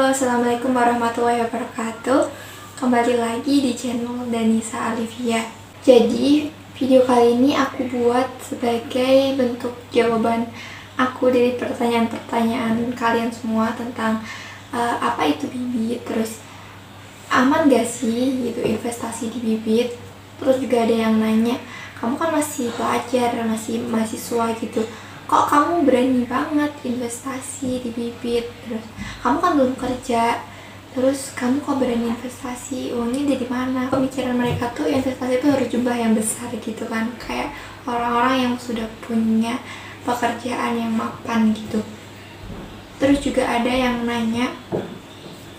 Assalamualaikum warahmatullahi wabarakatuh. Kembali lagi di channel Danisa Alivia. Jadi, video kali ini aku buat sebagai bentuk jawaban aku dari pertanyaan-pertanyaan kalian semua tentang apa itu bibit, terus aman gak sih gitu investasi di bibit. Terus juga ada yang nanya, kamu kan masih pelajar, masih mahasiswa gitu, kok kamu berani banget investasi di bibit, terus kamu kan belum kerja, terus kamu kok berani investasi, uangnya dari mana? Pemikiran mereka tuh investasi itu harus jumlah yang besar gitu kan, kayak orang-orang yang sudah punya pekerjaan yang mapan gitu. Terus juga ada yang nanya,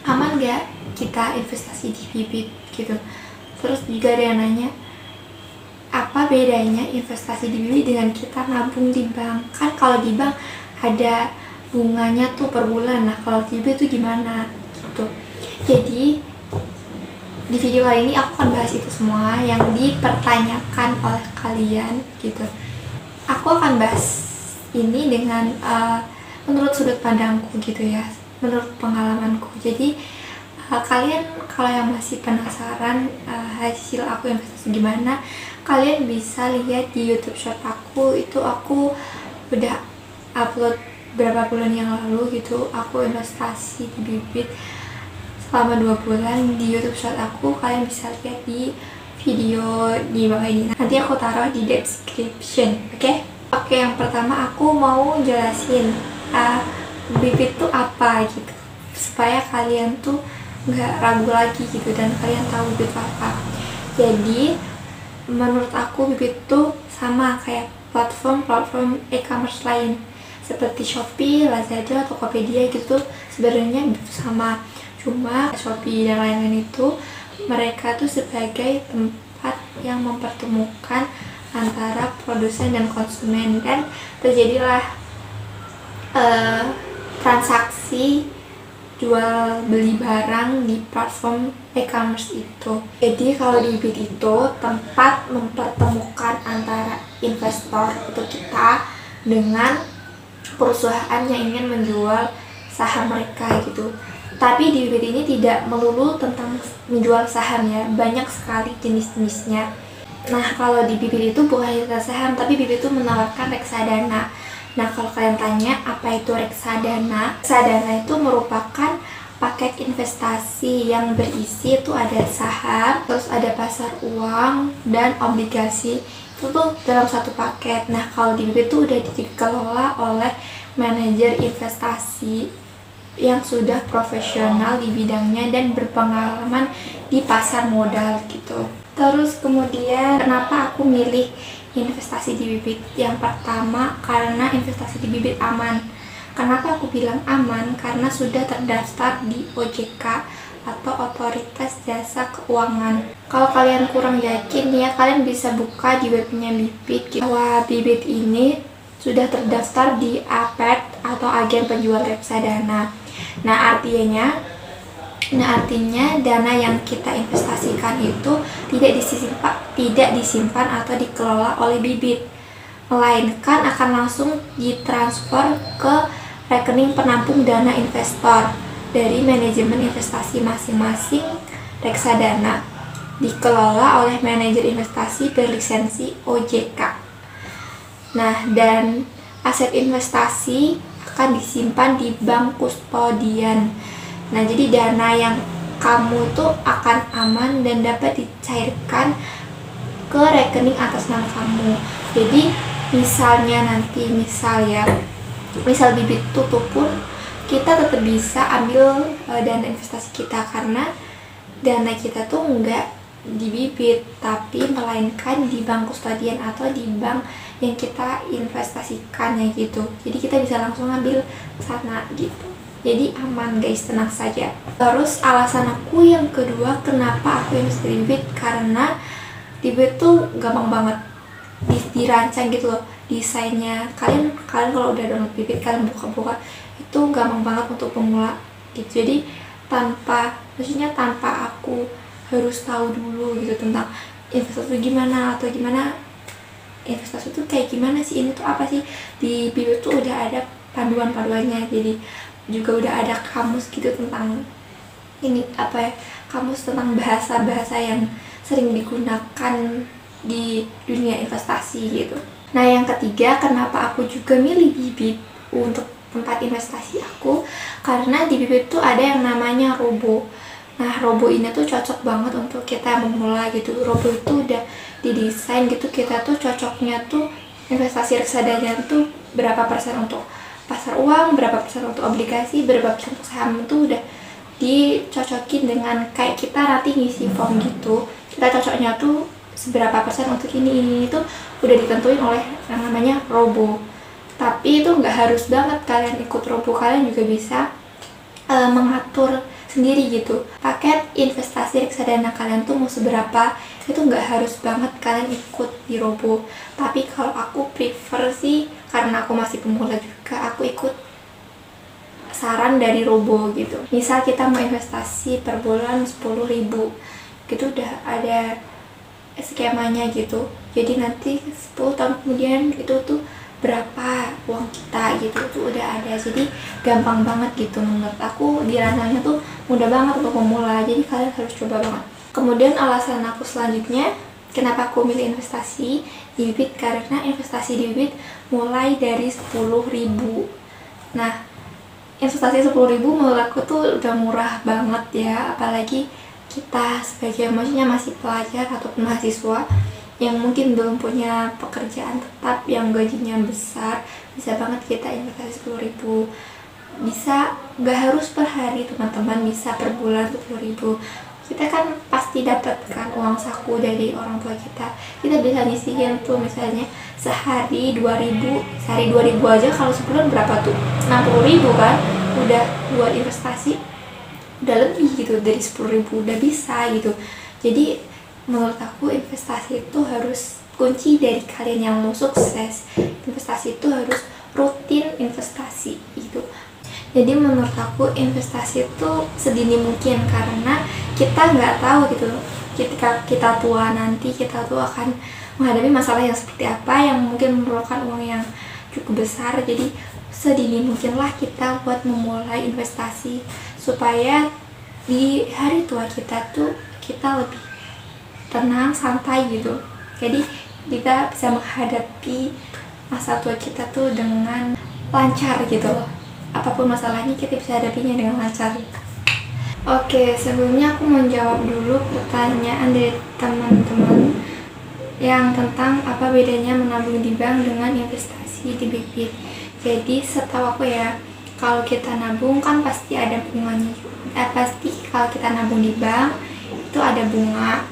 aman gak kita investasi di bibit gitu. Terus juga ada yang nanya, apa bedanya investasi di bibit dengan kita nabung di bank? Kan kalau di bank ada bunganya tuh per bulan, nah kalau di bibit tuh gimana gitu. Jadi di video kali ini aku akan bahas itu semua yang dipertanyakan oleh kalian gitu. Aku akan bahas ini dengan menurut sudut pandangku gitu ya, menurut pengalamanku. Jadi kalian kalau yang masih penasaran hasil aku investasi gimana, kalian bisa lihat di YouTube short aku. Itu aku udah upload berapa bulan yang lalu gitu, aku investasi di bibit selama 2 bulan di YouTube short aku. Kalian bisa lihat di video di bawah ini, nanti aku taruh di description. Oke, yang pertama aku mau jelasin bibit tuh apa gitu, supaya kalian tuh nggak ragu lagi gitu dan kalian tahu bibit apa. Jadi menurut aku bibit tuh sama kayak platform e-commerce lain seperti Shopee, Lazada, Tokopedia gitu, sebenarnya sama. Cuma Shopee dan lain-lain itu mereka tuh sebagai tempat yang mempertemukan antara produsen dan konsumen, dan terjadilah transaksi jual beli barang di platform e-commerce itu. Jadi kalau di bibit itu tempat mempertemukan antara investor itu kita dengan perusahaan yang ingin menjual saham mereka gitu. Tapi di bibit ini tidak melulu tentang menjual saham ya, banyak sekali jenis-jenisnya. Nah kalau di bibit itu bukan hanya saham, tapi bibit itu menawarkan reksadana. Nah kalau kalian tanya apa itu reksadana, reksadana itu merupakan paket investasi yang berisi itu ada saham, terus ada pasar uang dan obligasi, itu tuh dalam satu paket. Nah kalau di bibit itu udah dikelola oleh manajer investasi yang sudah profesional di bidangnya dan berpengalaman di pasar modal gitu. Terus kemudian kenapa aku milih investasi di bibit? Yang pertama karena investasi di bibit aman. Kenapa aku bilang aman? Karena sudah terdaftar di OJK atau Otoritas Jasa Keuangan. Kalau kalian kurang yakin ya, kalian bisa buka di webnya bibit gitu. Bahwa bibit ini sudah terdaftar di APET atau Agen Penjual Reksadana. Nah artinya dana yang kita investasikan itu tidak disimpan atau dikelola oleh bibit, melainkan akan langsung ditransfer ke rekening penampung dana investor dari manajemen investasi masing-masing reksadana, dikelola oleh manajer investasi berlisensi OJK. Nah, dan aset investasi akan disimpan di bank kustodian. Nah, jadi dana yang kamu tuh akan aman dan dapat dicairkan ke rekening atas nama kamu. Jadi misal bibit tutup pun kita tetap bisa ambil dana investasi kita, karena dana kita tuh enggak di bibit tapi melainkan di bank kustodian atau di bank yang kita investasikannya gitu. Jadi kita bisa langsung ambil sana gitu. Jadi aman guys, tenang saja. Terus alasan aku yang kedua kenapa aku investasi di bibit, karena di bibit tuh gampang banget dirancang gitu loh desainnya. Kalian kalau udah download bibit, kalian buka-buka itu gampang banget untuk pemula gitu. Jadi tanpa aku harus tahu dulu gitu tentang investasi gimana atau gimana, investasi itu kayak gimana sih, ini tuh apa sih, di bibit tuh udah ada panduannya. Jadi juga udah ada kamus gitu tentang ini kamus tentang bahasa-bahasa yang sering digunakan di dunia investasi gitu. Nah, yang ketiga, kenapa aku juga milih Bibit untuk tempat investasi aku, karena di Bibit tuh ada yang namanya robo. Nah, robo ini tuh cocok banget untuk kita memulai gitu. Robo itu udah didesain gitu, kita tuh cocoknya tuh investasi reksadana tuh berapa persen untuk pasar uang, berapa persen untuk obligasi, berapa persen untuk saham, tuh udah dicocokin dengan kayak kita nanti ngisi form gitu. Kita cocoknya tuh seberapa persen untuk ini tuh udah ditentuin oleh yang namanya robo. Tapi itu nggak harus banget kalian ikut robo, kalian juga bisa mengatur sendiri gitu. Paket investasi reksadana kalian tuh mau seberapa, itu nggak harus banget kalian ikut di robo. Tapi kalau aku prefer sih, karena aku masih pemula juga, aku ikut saran dari robo gitu. Misal kita mau investasi per bulan 10.000 gitu, udah ada skemanya gitu. Jadi nanti 10 tahun kemudian itu tuh berapa uang kita gitu, itu udah ada. Jadi gampang banget gitu. Menurut aku dirancangnya tuh mudah banget untuk pemula, jadi kalian harus coba banget. Kemudian alasan aku selanjutnya kenapa aku milih investasi di Bibit, karena investasi di Bibit mulai dari 10.000. Nah, investasi 10.000 menurut aku tuh udah murah banget ya, apalagi kita sebagai maksudnya masih pelajar ataupun mahasiswa yang mungkin belum punya pekerjaan tetap yang gajinya besar, bisa banget kita investasi 10.000. Bisa gak harus per hari teman-teman, bisa per bulan 10.000. Kita kan pasti dapatkan uang saku dari orang tua kita. Kita bisa nyisihin tuh misalnya sehari 2.000, sehari 2.000 aja, kalau sebulan berapa tuh? 60.000 kan? Udah buat investasi, udah lebih gitu dari 10.000, udah bisa gitu. Jadi menurut aku investasi itu harus kunci dari kalian yang mau sukses. Investasi itu harus rutin investasi gitu. Jadi menurut aku investasi itu sedini mungkin, karena kita nggak tahu gitu ketika kita tua nanti, kita tuh akan menghadapi masalah yang seperti apa, yang mungkin memerlukan uang yang cukup besar. Jadi sedini mungkinlah kita buat memulai investasi supaya di hari tua kita tuh kita lebih tenang, santai gitu. Jadi kita bisa menghadapi masa tua kita tuh dengan lancar gitu loh. Apapun masalahnya kita bisa hadapinya dengan lancar. Oke, sebelumnya aku mau jawab dulu pertanyaan dari teman-teman yang tentang apa bedanya menabung di bank dengan investasi di Bibit. Jadi setahu aku ya, kalau kita nabung kan pasti ada bunganya. Pasti kalau kita nabung di bank itu ada bunga.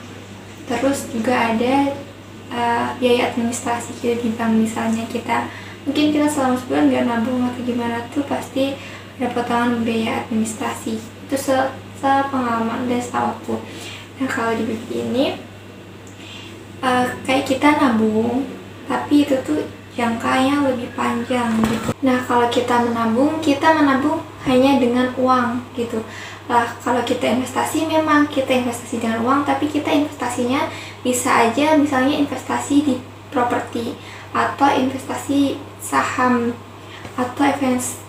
Terus juga ada biaya administrasi gitu di bank. Misalnya mungkin kita selama sebulan nggak nabung atau gimana tuh pasti ada potongan biaya administrasi. Itu sepengalaman dan setahu aku. Nah, kalau di Bibit ini kayak kita nabung, tapi itu tuh jangkanya lebih panjang gitu. Nah, kalau kita menabung hanya dengan uang gitu. Lah, kalau kita investasi, memang kita investasi dengan uang, tapi kita investasinya bisa aja misalnya investasi di properti, atau investasi saham, atau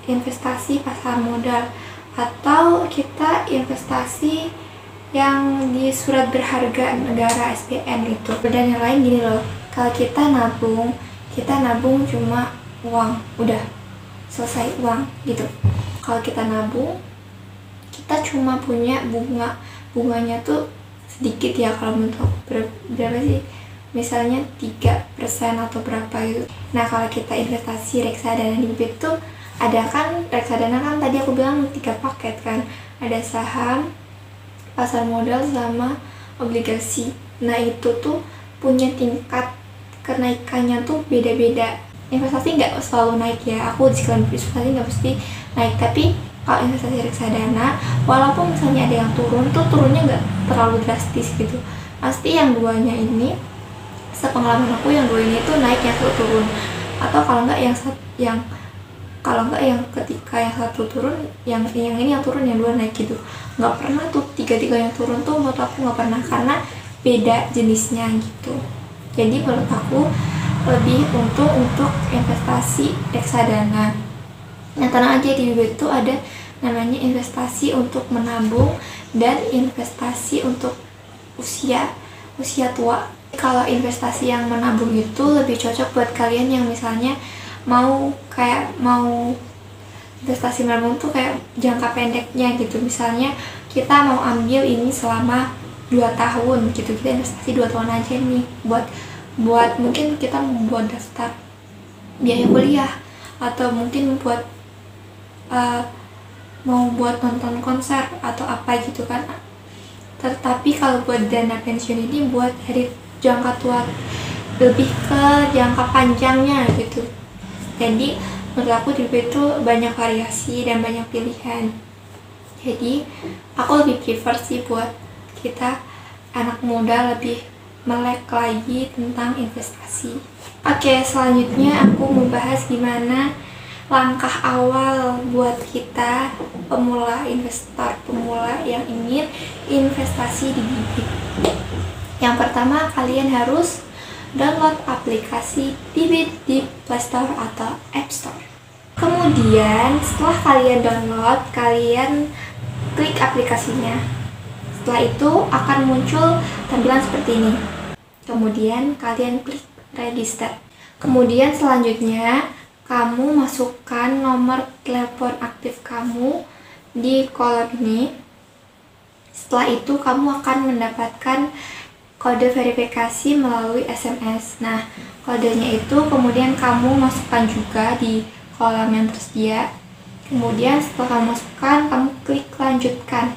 investasi pasar modal, atau kita investasi yang di surat berharga negara SBN gitu. Dan yang lain gini loh, kalau kita nabung cuma uang, udah selesai uang gitu. Kalau kita nabung, kita cuma punya bunganya tuh sedikit ya, kalau menurut berapa sih, misalnya 3% atau berapa gitu. Nah, kalau kita investasi reksadana di Bibit tuh ada kan, reksadana kan tadi aku bilang 3 paket kan, ada saham, pasar modal, sama obligasi. Nah, itu tuh punya tingkat kenaikannya tuh beda-beda. Investasi nggak selalu naik ya, aku disclaimer, investasi nggak pasti naik, tapi kalau investasi reksadana, walaupun misalnya ada yang turun, tuh turunnya nggak terlalu drastis gitu. Pasti yang duanya ini, sepengalaman aku, yang dua ini tuh naik, yang satu turun. Atau kalau nggak yang ketika yang satu turun, yang ini yang turun, yang dua naik gitu. Nggak pernah tuh tiga yang turun tuh, menurut aku nggak pernah, karena beda jenisnya gitu. Jadi menurut aku lebih untuk investasi reksadana. Nah, tenang aja, di Bibit itu ada namanya investasi untuk menabung dan investasi untuk usia tua. Kalau investasi yang menabung itu lebih cocok buat kalian yang misalnya mau investasi menabung tuh kayak jangka pendeknya gitu. Misalnya kita mau ambil ini selama 2 tahun gitu, kita investasi 2 tahun aja nih buat mungkin kita membuat daftar biaya kuliah, atau mungkin mau buat nonton konser atau apa gitu kan. Tetapi kalau buat dana pensiun ini buat dari jangka tua, lebih ke jangka panjangnya gitu. Jadi menurut aku di itu banyak variasi dan banyak pilihan. Jadi aku lebih prefer sih buat kita anak muda lebih melek lagi tentang investasi. Oke, selanjutnya aku membahas gimana langkah awal buat kita investor pemula yang ingin investasi di Bibit. Yang pertama, kalian harus download aplikasi Bibit di Play Store atau App Store. Kemudian setelah kalian download, kalian klik aplikasinya. Setelah itu akan muncul tampilan seperti ini. Kemudian kalian klik register. Kemudian selanjutnya kamu masukkan nomor telepon aktif kamu di kolom ini. Setelah itu kamu akan mendapatkan kode verifikasi melalui SMS. Nah, kodenya itu kemudian kamu masukkan juga di kolom yang tersedia. Kemudian setelah kamu masukkan, kamu klik lanjutkan.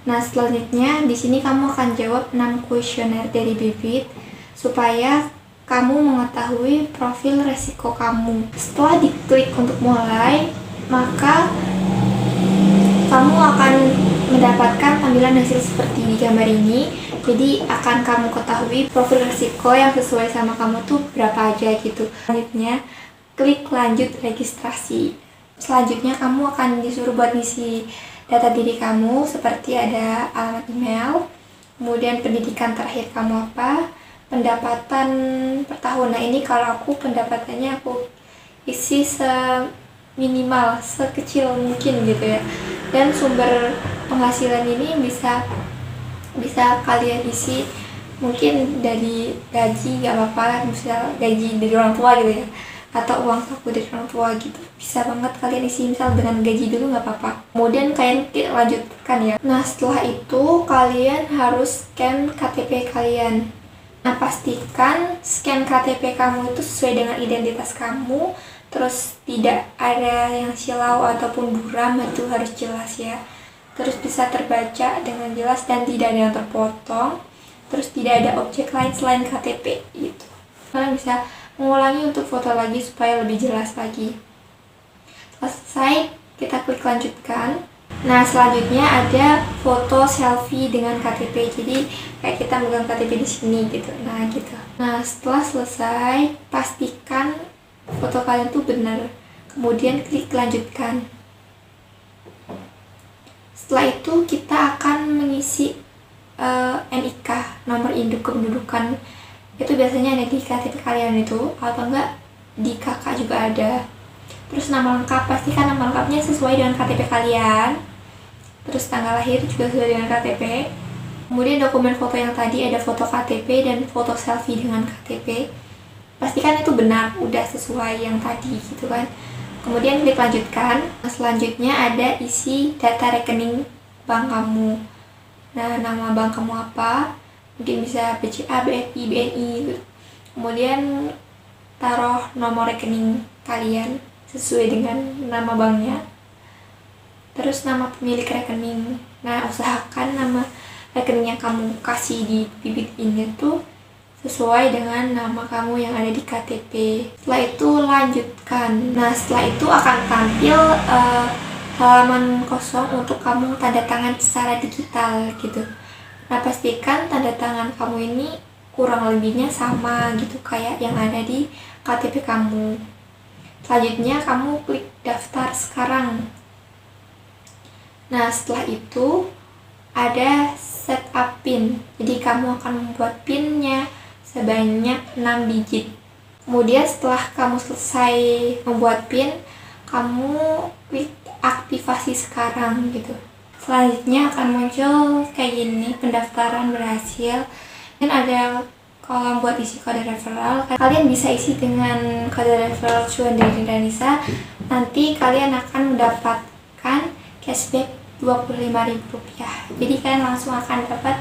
Nah, selanjutnya di sini kamu akan jawab 6 kuesioner dari Bibit supaya kamu mengetahui profil resiko kamu. Setelah diklik untuk mulai, maka kamu akan mendapatkan tampilan hasil seperti di gambar ini. Jadi akan kamu ketahui profil resiko yang sesuai sama kamu tuh berapa aja gitu. Selanjutnya, klik lanjut registrasi. Selanjutnya kamu akan disuruh buat isi data diri kamu, seperti ada alamat email, kemudian pendidikan terakhir kamu apa, pendapatan per tahun. Nah, ini kalau aku pendapatannya aku isi seminimal, sekecil mungkin gitu ya. Dan sumber penghasilan ini bisa kalian isi mungkin dari gaji, gak apa-apa, misal gaji dari orang tua gitu ya, atau uang saku dari orang tua gitu. Bisa banget kalian isi misal dengan gaji dulu, gak apa-apa. Kemudian kalian lanjutkan ya. Nah, setelah itu kalian harus scan KTP kalian. Nah, pastikan scan KTP kamu itu sesuai dengan identitas kamu, terus tidak ada yang silau ataupun buram, itu harus jelas ya. Terus bisa terbaca dengan jelas dan tidak ada yang terpotong, terus tidak ada objek lain selain KTP gitu. Kalian bisa mengulangi untuk foto lagi supaya lebih jelas lagi. Selesai, kita klik lanjutkan. Nah, selanjutnya ada foto selfie dengan KTP. Jadi kayak kita megang KTP di sini gitu. Nah, gitu. Nah, setelah selesai, pastikan foto kalian tuh benar. Kemudian klik lanjutkan. Setelah itu kita akan mengisi NIK, nomor induk kependudukan. Itu biasanya ada di KTP kalian itu, atau enggak di KK juga ada. Terus nama lengkap, pastikan nama lengkapnya sesuai dengan KTP kalian. Terus tanggal lahir juga sesuai dengan KTP. Kemudian dokumen foto yang tadi ada foto KTP dan foto selfie dengan KTP. Pastikan itu benar, udah sesuai yang tadi gitu kan. Kemudian klik lanjutkan. Selanjutnya ada isi data rekening bank kamu. Nah, nama bank kamu apa? Mungkin bisa BCA, BNI, BNI gitu. Kemudian taruh nomor rekening kalian sesuai dengan nama banknya. Terus nama pemilik rekening. Nah, usahakan nama rekening yang kamu kasih di Bibit ini tuh sesuai dengan nama kamu yang ada di KTP. Setelah itu lanjutkan. Nah, setelah itu akan tampil halaman kosong untuk kamu tanda tangan secara digital gitu. Nah, pastikan tanda tangan kamu ini kurang lebihnya sama gitu kayak yang ada di KTP kamu. Selanjutnya kamu klik daftar sekarang. Nah, setelah itu ada setup PIN. Jadi kamu akan membuat PIN-nya sebanyak 6 digit. Kemudian setelah kamu selesai membuat PIN, kamu klik aktivasi sekarang gitu. Selanjutnya akan muncul kayak gini, pendaftaran berhasil, dan ada kolom buat isi kode referral. Kalian bisa isi dengan kode referral cuan dari Danisa. Nanti kalian akan mendapatkan cashback Rp25.000. Jadi kalian langsung akan dapat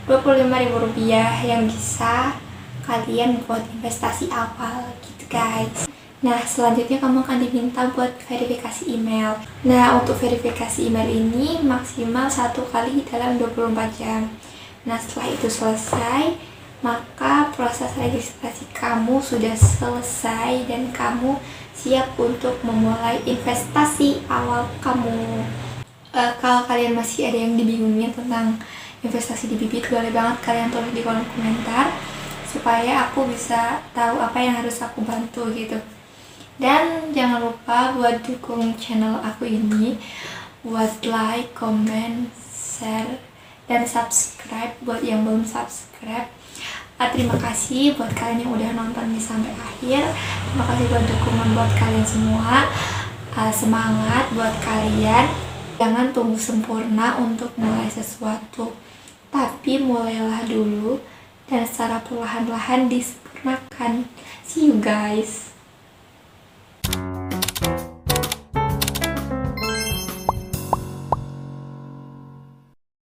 Rp25.000 yang bisa kalian buat investasi awal gitu guys. Nah, selanjutnya kamu akan diminta buat verifikasi email. Nah, untuk verifikasi email ini maksimal 1 kali dalam 24 jam. Nah, setelah itu selesai, maka proses registrasi kamu sudah selesai dan kamu siap untuk memulai investasi awal kamu. Kalau kalian masih ada yang dibingungin tentang investasi di Bibit, boleh banget kalian tulis di kolom komentar supaya aku bisa tahu apa yang harus aku bantu gitu. Dan jangan lupa buat dukung channel aku ini, buat like, comment, share, dan subscribe buat yang belum subscribe. Terima kasih buat kalian yang udah nonton ini sampai akhir. Terima kasih buat dukungan buat kalian semua. Semangat buat kalian. Jangan tunggu sempurna untuk mulai sesuatu, tapi mulailah dulu dan secara perlahan-lahan disempurnakan. See you guys.